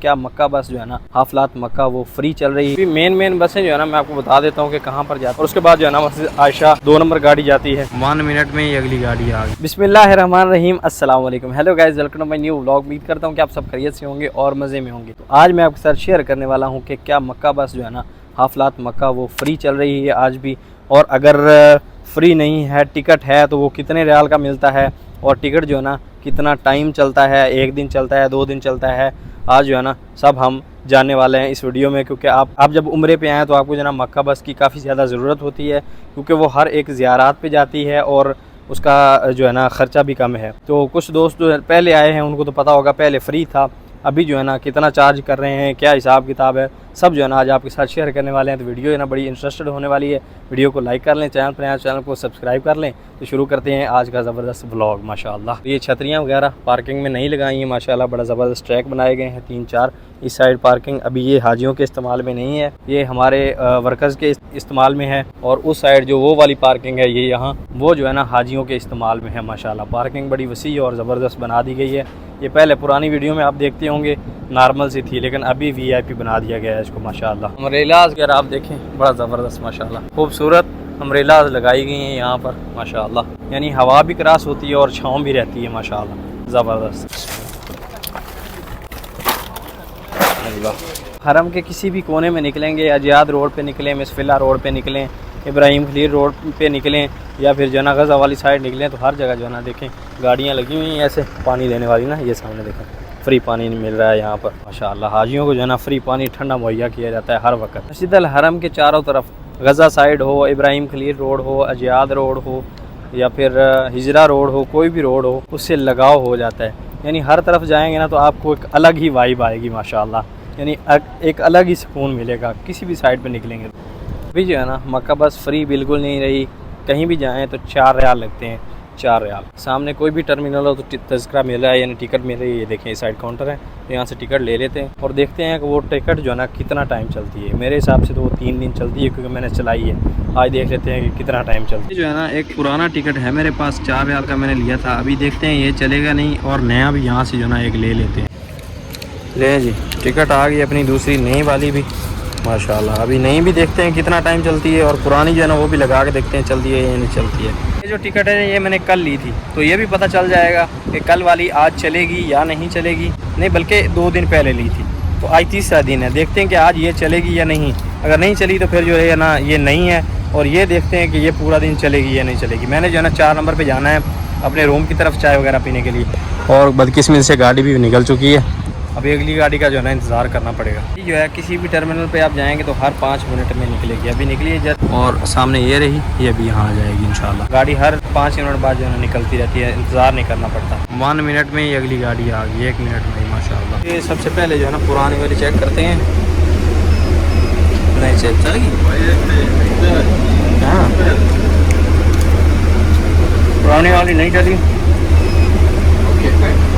क्या मक्का बस जो है ना हाफलात मक्का वो फ्री चल रही है। मेन बसें जो है ना मैं आपको बता देता हूँ कि कहाँ पर जाती है। और उसके बाद जो है ना मस्जिद आयशा 2 नंबर गाड़ी जाती है, 1 मिनट में ही अगली गाड़ी आ गई। बिस्मिल्लाहिर्रहमानिर्रहीम, अस्सलाम वालेकुम, hello guys, welcome to my new vlog. उम्मीद करता हूँ कि आप सब खैरियत से होंगे और मज़े में होंगे। तो आज मैं आपके साथ शेयर करने वाला हूँ कि क्या मक्का बस जो है ना हाफलात मक्का वो फ्री चल रही है आज भी, और अगर फ्री नहीं है टिकट है तो वो कितने रियाल का मिलता है, और टिकट जो है ना कितना टाइम चलता है, 1 दिन चलता है, 2 दिन चलता है। आज जो है ना सब हम जानने वाले हैं इस वीडियो में, क्योंकि आप जब उम्रे पे आएँ तो आपको जो है ना मक्का बस की काफ़ी ज़्यादा ज़रूरत होती है, क्योंकि वो हर एक ज़ियारात पे जाती है और उसका जो है ना ख़र्चा भी कम है। तो कुछ दोस्त जो पहले आए हैं उनको तो पता होगा, पहले फ्री था, अभी जो है ना कितना चार्ज कर रहे हैं, क्या हिसाब किताब है, सब जो है ना आज आपके साथ शेयर करने वाले हैं। तो वीडियो है ना बड़ी इंटरेस्टेड होने वाली है। वीडियो को लाइक कर लें, चैनल पर आए चैनल को सब्सक्राइब कर लें। तो शुरू करते हैं आज का ज़बरदस्त व्लॉग। माशाल्लाह ये छतरियाँ वगैरह पार्किंग में नहीं लगाई हैं, माशाल्लाह बड़ा ज़बरदस्त ट्रैक बनाए गए हैं 3-4 इस साइड पार्किंग। अभी ये हाजियों के इस्तेमाल में नहीं है, ये हमारे वर्कर्स के इस्तेमाल में है। और उस साइड जो वो वाली पार्किंग है ये यहाँ वो जो है ना हाजियों के इस्तेमाल में है। माशाल्लाह पार्किंग बड़ी वसी और ज़बरदस्त बना दी गई है। ये पहले पुरानी वीडियो में आप देखते होंगे नॉर्मल सी थी, लेकिन अभी VIP बना दिया गया है इसको। माशाल्लाह अम्ब्रेलाज अगर आप देखें बड़ा ज़बरदस्त माशाल्लाह खूबसूरत अम्ब्रेलाज लगाई गई हैं यहाँ पर माशाल्लाह, यानी हवा भी क्रॉस होती है और छाँव भी रहती है माशाल्लाह ज़बरदस्त। हरम के किसी भी कोने में निकलेंगे, अजियाद रोड पे निकलें, मिसफिल्ला रोड पे निकलें, इब्राहिम खलील रोड पे निकलें, या फिर जना गज़ा वाली साइड निकलें, तो हर जगह जो है ना देखें गाड़ियाँ लगी हुई हैं ऐसे पानी देने वाली ना। ये सामने देखें फ्री पानी मिल रहा है यहाँ पर माशाअल्लाह। हाजियों को जो है ना फ्री पानी ठंडा मुहैया किया जाता है हर वक्त। मस्जिद अल हरम के चारों तरफ गज़ा साइड हो, इब्राहिम खलील रोड हो, अजियाद रोड हो, या फिर हिजरा रोड हो, कोई भी रोड हो उससे लगाव हो जाता है। यानी हर तरफ जाएंगे ना तो आपको एक अलग ही वाइब आएगी माशाअल्लाह, यानी एक अलग ही सुकून मिलेगा किसी भी साइड पे निकलेंगे। अभी जो है ना मक्का बस फ्री बिल्कुल नहीं रही, कहीं भी जाएं तो 4 रियाल लगते हैं, 4 रियाल। सामने कोई भी टर्मिनल हो तो तज़किरा मिल रहा है, यानी टिकट मिल रही है। ये देखें इस साइड काउंटर है, तो यहाँ से टिकट ले लेते हैं और देखते हैं कि वो टिकट जो है ना कितना टाइम चलती है। मेरे हिसाब से तो वो 3 दिन चलती है, क्योंकि मैंने चलाई है। आज देख लेते हैं कि कितना टाइम चलती है। जो है ना एक पुराना टिकट है मेरे पास, 4 रियाल का मैंने लिया था। अभी देखते हैं ये चलेगा नहीं, और नया भी यहाँ से जो है ना एक ले लेते हैं। ले जी टिकट आ गई अपनी दूसरी नई वाली भी माशाल्लाह। अभी नई भी देखते हैं कितना टाइम चलती है, और पुरानी जो है ना वो भी लगा के देखते हैं चलती है या नहीं चलती है। ये जो टिकट है ये मैंने कल ली थी, तो ये भी पता चल जाएगा कि कल वाली आज चलेगी या नहीं चलेगी। नहीं बल्कि 2 दिन पहले ली थी, तो आज तीसरा दिन है। देखते हैं कि आज ये चलेगी या नहीं। अगर नहीं चली तो फिर जो है ना ये नहीं है, और ये देखते हैं कि ये पूरा दिन चलेगी या नहीं चलेगी। मैंने जो है ना 4 नंबर पर जाना है अपने रूम की तरफ चाय वगैरह पीने के लिए, और बदकिस्मती से गाड़ी भी निकल चुकी है। अभी अगली गाड़ी का जो है ना इंतज़ार करना पड़ेगा। ये जो है किसी भी टर्मिनल पे आप जाएंगे तो हर 5 मिनट में निकलेगी। अभी निकली है जब, और सामने ये रही, ये भी यहाँ आ जाएगी इंशाल्लाह। गाड़ी हर 5 मिनट बाद जो है ना निकलती रहती है, इंतज़ार नहीं करना पड़ता। 1 मिनट में ही अगली गाड़ी आ गई, 1 मिनट में ही माशाल्लाह। ये सबसे पहले जो है ना पुरानी वाली चेक करते हैं। नहीं चेक चलेगी, हाँ पुरानी वाली नहीं चली,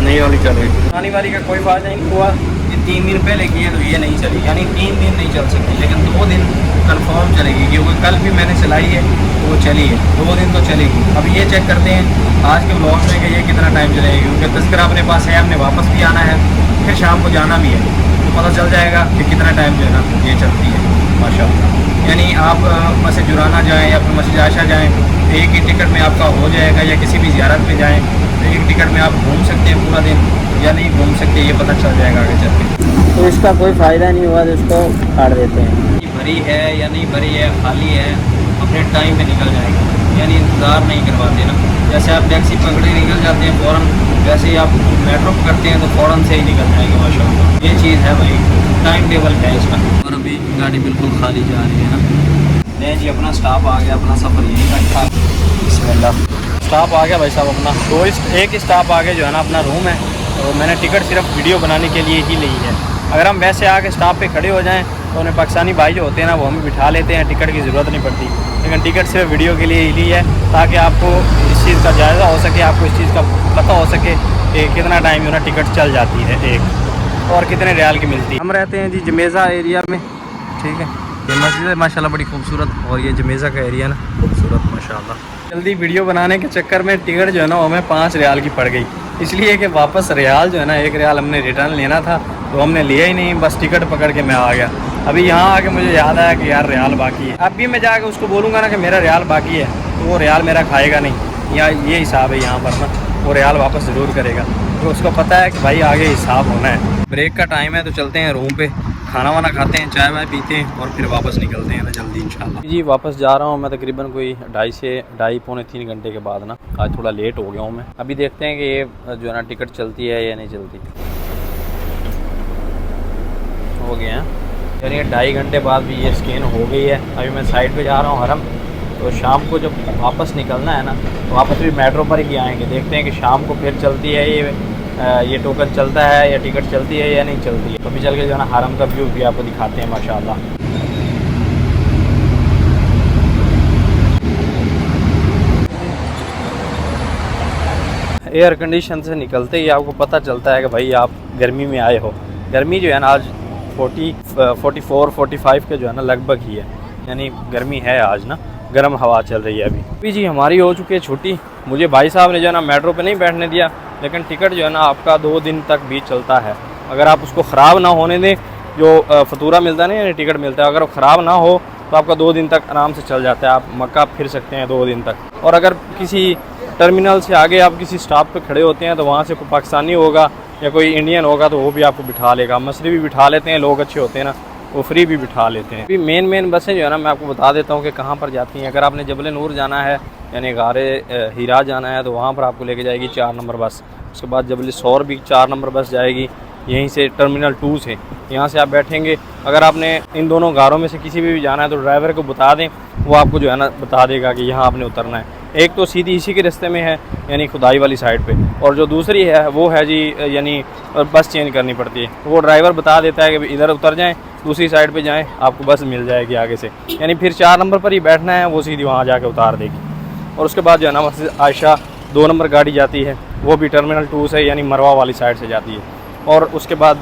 नई वाली चल रही। पुरानी वाली का कोई फ़ायदा नहीं हुआ, ये 3 दिन पहले की है तो ये नहीं चली, यानी 3 दिन नहीं चल सकती, लेकिन 2 दिन कंफर्म चलेगी, क्योंकि कल भी मैंने चलाई है तो वो चली है। 2 दिन तो चलेगी। अभी ये चेक करते हैं आज के ब्लॉग में कि ये कितना टाइम चलेगी, क्योंकि तज़किरा अपने पास है, हमने वापस भी आना है, फिर शाम को जाना भी है, तो पता चल जाएगा कि कितना टाइम जो है ना ये चलती है माशाअल्लाह। यानी आप मस्जिद जुराना जाएँ या फिर मस्जिद आयशा जाएँ तो एक ही टिकट में आपका हो जाएगा, या किसी भी ज़ियारत में जाएँ तो एक टिकट में आप घूम सकते हैं पूरा दिन, या नहीं घूम सकते ये पता चल जाएगा आगे चल के। तो इसका कोई फ़ायदा नहीं हुआ तो इसको काट देते हैं। भरी है या नहीं भरी है, खाली है, अपने टाइम पे निकल जाएगी, यानी इंतज़ार नहीं करवाते ना। जैसे आप टैक्सी पकड़े निकल जाते हैं फ़ौरन, वैसे ही आप मेट्रो पकड़ते हैं तो फ़ौरन से ही निकल जाएंगे माशाअल्लाह। ये चीज़ है भाई, टाइम टेबल है इसका। और अभी गाड़ी बिल्कुल खाली जा रही है ना। नहीं जी अपना स्टाफ आ गया, अपना सफ़र यहीं का था। बिस्मिल्लाह स्टाफ आ गया भाई साहब अपना। तो एक स्टाफ आगे जो है ना अपना रूम है, तो मैंने टिकट सिर्फ वीडियो बनाने के लिए ही ली है। अगर हम वैसे आके स्टाफ पे खड़े हो जाएं तो उन्हें पाकिस्तानी भाई जो होते हैं ना वो हमें बिठा लेते हैं, टिकट की ज़रूरत नहीं पड़ती। लेकिन टिकट सिर्फ वीडियो के लिए ही ली है, ताकि आपको इस चीज़ का जायज़ा हो सके, आपको इस चीज़ का पता हो सके कि कितना टाइम जो है ना टिकट चल जाती है एक, और कितने रियाल की मिलती है। हम रहते हैं जी जमेज़ा एरिया में, ठीक है। ये मस्जिद है माशाल्लाह बड़ी खूबसूरत, और ये जमेज़ा का एरिया ना खूबसूरत माशाल्लाह। जल्दी वीडियो बनाने के चक्कर में टिकट जो है ना हमें 5 रियाल की पड़ गई, इसलिए कि वापस रियाल जो है ना 1 रियाल हमने रिटर्न लेना था तो हमने लिया ही नहीं, बस टिकट पकड़ के मैं आ गया। अभी यहाँ आके मुझे याद आया कि यार रियाल बाकी है। अब भी मैं जाके उसको बोलूँगा ना कि मेरा रियाल बाकी है तो वो रियाल मेरा खाएगा नहीं। यहाँ ये हिसाब है यहाँ पर ना, वो रियाल वापस ज़रूर करेगा, तो उसको पता है कि भाई आगे हिसाब होना है। ब्रेक का टाइम है तो चलते हैं रूम पे, खाना वाना खाते हैं, चाय वाय पीते हैं और फिर वापस निकलते हैं ना जल्दी इंशाल्लाह। जी वापस जा रहा हूँ मैं तकरीबन कोई 2.5 से 2.5-3 घंटे के बाद ना। आज थोड़ा लेट हो गया हूँ मैं। अभी देखते हैं कि ये जो है ना टिकट चलती है या नहीं चलती। हो गया है यानी 2.5 घंटे बाद भी ये स्कैन हो गई है। अभी मैं साइड पे जा रहा हूँ हरम, तो शाम को जब वापस निकलना है ना तो वापस भी मेट्रो पर ही आएंगे। देखते हैं कि शाम को फिर चलती है ये टोकन चलता है या टिकट चलती है या नहीं चलती है। तो अभी चल के जो है ना हरम का व्यू भी आपको दिखाते हैं माशाल्लाह। एयर कंडीशन से निकलते ही आपको पता चलता है कि भाई आप गर्मी में आए हो। गर्मी जो है ना आज 44-45 के जो है ना लगभग ही है, यानी गर्मी है आज ना, गर्म हवा चल रही है अभी जी। हमारी हो चुकी है छुट्टी। मुझे भाई साहब ने जो है ना मेट्रो पे नहीं बैठने दिया, लेकिन टिकट जो है ना आपका 2 दिन तक भी चलता है। अगर आप उसको ख़राब ना होने दें, जो फतूरा मिलता है ना यानी टिकट मिलता है, अगर वो ख़राब ना हो तो आपका 2 दिन तक आराम से चल जाता है। आप मक्का फिर सकते हैं 2 दिन तक। और अगर किसी टर्मिनल से आगे आप किसी स्टॉप पे खड़े होते हैं तो वहाँ से कोई पाकिस्तानी होगा या कोई इंडियन होगा तो वो भी आपको बिठा लेगा। मसरी भी बिठा लेते हैं, लोग अच्छे होते हैं ना, वो फ्री भी बिठा लेते हैं। अभी मेन बसें जो है ना मैं आपको बता देता हूँ कि कहाँ पर जाती हैं। अगर आपने जबल नूर जाना है यानी गारे हीरा जाना है तो वहाँ पर आपको लेके जाएगी 4 नंबर बस। उसके बाद जबल सौर भी 4 नंबर बस जाएगी यहीं से टर्मिनल 2 से। यहाँ से आप बैठेंगे। अगर आपने इन दोनों गारों में से किसी भी जाना है तो ड्राइवर को बता दें, वो आपको जो है ना बता देगा कि यहाँ आपने उतरना है। एक तो सीधी इसी के रास्ते में है यानी खुदाई वाली साइड पे, और जो दूसरी है वो है जी यानी बस चेंज करनी पड़ती है। वो ड्राइवर बता देता है कि इधर उतर जाएं, दूसरी साइड पे जाएं, आपको बस मिल जाएगी आगे से। यानी फिर 4 नंबर पर ही बैठना है, वो सीधी वहाँ जाके उतार देगी। और उसके बाद जो है ना मस्जिद आयशा 2 नंबर गाड़ी जाती है, वो भी टर्मिनल 2 से यानी मरवा वाली साइड से जाती है। और उसके बाद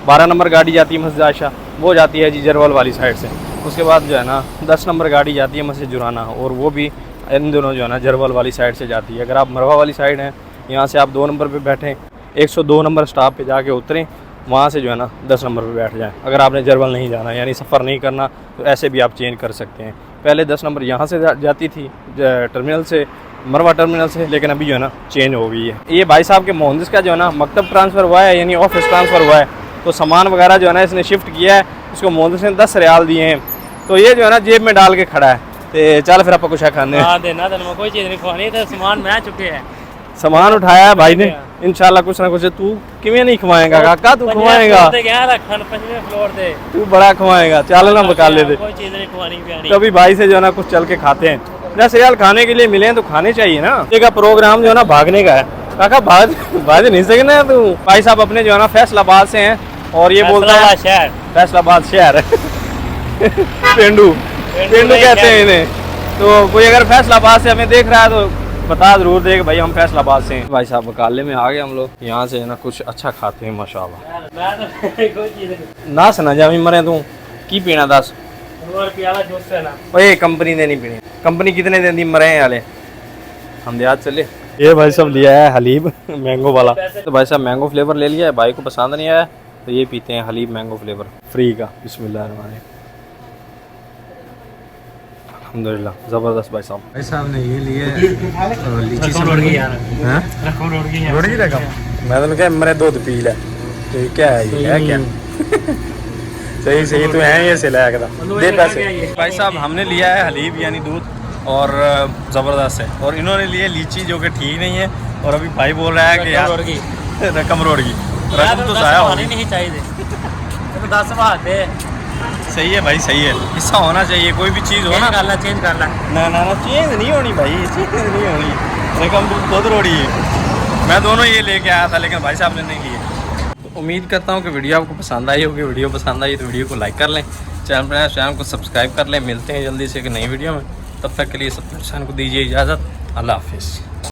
12 नंबर गाड़ी जाती है मस्जिद आयशा, वो जाती है जी जरवल वाली साइड से। उसके बाद जो है ना 10 नंबर गाड़ी जाती है मस्जिद जुराना, और वो भी इन दोनों जो है ना जरवल वाली साइड से जाती है। अगर आप मरवा वाली साइड हैं, यहाँ से आप 2 नंबर पे बैठें, 102 नंबर स्टॉप पे जाके उतरें, वहाँ से जो है ना 10 नंबर पे बैठ जाएं। अगर आपने जरवल नहीं जाना यानी सफ़र नहीं करना तो ऐसे भी आप चेंज कर सकते हैं। पहले 10 नंबर यहाँ से जाती थी टर्मिनल से, मरवा टर्मिनल से, लेकिन अभी जो है ना चेंज हो गई है। ये भाई साहब के मोहंदिस का जो है ना मकतब ट्रांसफ़र हुआ है यानी ऑफिस ट्रांसफ़र हुआ है, तो सामान वगैरह जो है ना इसने शिफ्ट किया है। इसको मोहंदिस ने 10 रियाल दिए हैं, तो ये जो है ना जेब में डाल के खड़ा है। तो चल फिर आप कुछ खाने देना कोई चीज़ नहीं खवानी, तो सामान मैं चुके हैं, सामान उठाया है भाई ने, इंशाल्लाह कुछ ना कुछ। तू किमें नहीं खवाएगा काका, तू खवाएगा, तू बड़ा खवाएगा। चल ना बका ले दे, कोई चीज़ नहीं खवानी। तो अभी भाई से जो है ना कुछ चल के खाते हैं। 10 रियाल खाने के लिए मिले हैं तो खाने चाहिए ना। ये प्रोग्राम जो है ना भागने का है काका, भाग नहीं सकना है तू। भाई साहब अपने जो है ना फैसलाबाद से हैं, और ये बोलता है शहर, फैसलाबाद शहर पेंडू कहते हैं इन्हें। तो कोई अगर फैसलाबाद से हमें देख रहा है तो बता जरूर दे कि भाई हम फैसलाबाद से हैं। भाई साहब बकाले में आ गए हम लोग, यहाँ से ना कुछ अच्छा खाते हैं माशाल्लाह। ना सुना जामी मरे तू की पीना 10 कंपनी ने नहीं पीनी। कंपनी कितने दिन दी मरे हैं वाले हम याद चले। ये भाई साहब लिया है हलीब मैंगो वाला, तो भाई साहब मैंगो फ्लेवर ले लिया है, भाई को पसंद नहीं आया तो ये पीते हैं हलीब मैंगो फ्लेवर फ्री का। बिस्मिल्लाह अल्हम्दुलिल्लाह, ज़बरदस्त। भाई साहब ने ये लिए लीची रोड़ी रखा। मैं तो क्या मेरे दूध पी ले, तो क्या है ये है क्या सही तो है ये से लाया दे पैसे। भाई साहब हमने लिया है हलीब यानी दूध, और ज़बरदस्त है। और इन्होंने लिए लीची जो कि ठीक नहीं है, और अभी भाई बोल रहा है कि यार रकम रोड़गी, रकम तो ज़ाया होनी नहीं चाहिए। 10 बात है, सही है भाई, सही है, हिस्सा होना चाहिए। कोई भी चीज़ हो ना चेंज कर ला ना चेंज नहीं होनी भाई, चेंज नहीं होनी। रकम खुद रोड़ी है। मैं दोनों ये लेके आया था लेकिन भाई साहब ने नहीं लिए। तो उम्मीद करता हूँ कि वीडियो आपको पसंद आई होगी। वीडियो पसंद आई तो वीडियो को लाइक कर लें, चैनल को सब्सक्राइब कर लें। मिलते हैं जल्दी से एक नई वीडियो में, तब तक के लिए सब इंसान को दीजिए इजाज़त। अल्लाह हाफिज़।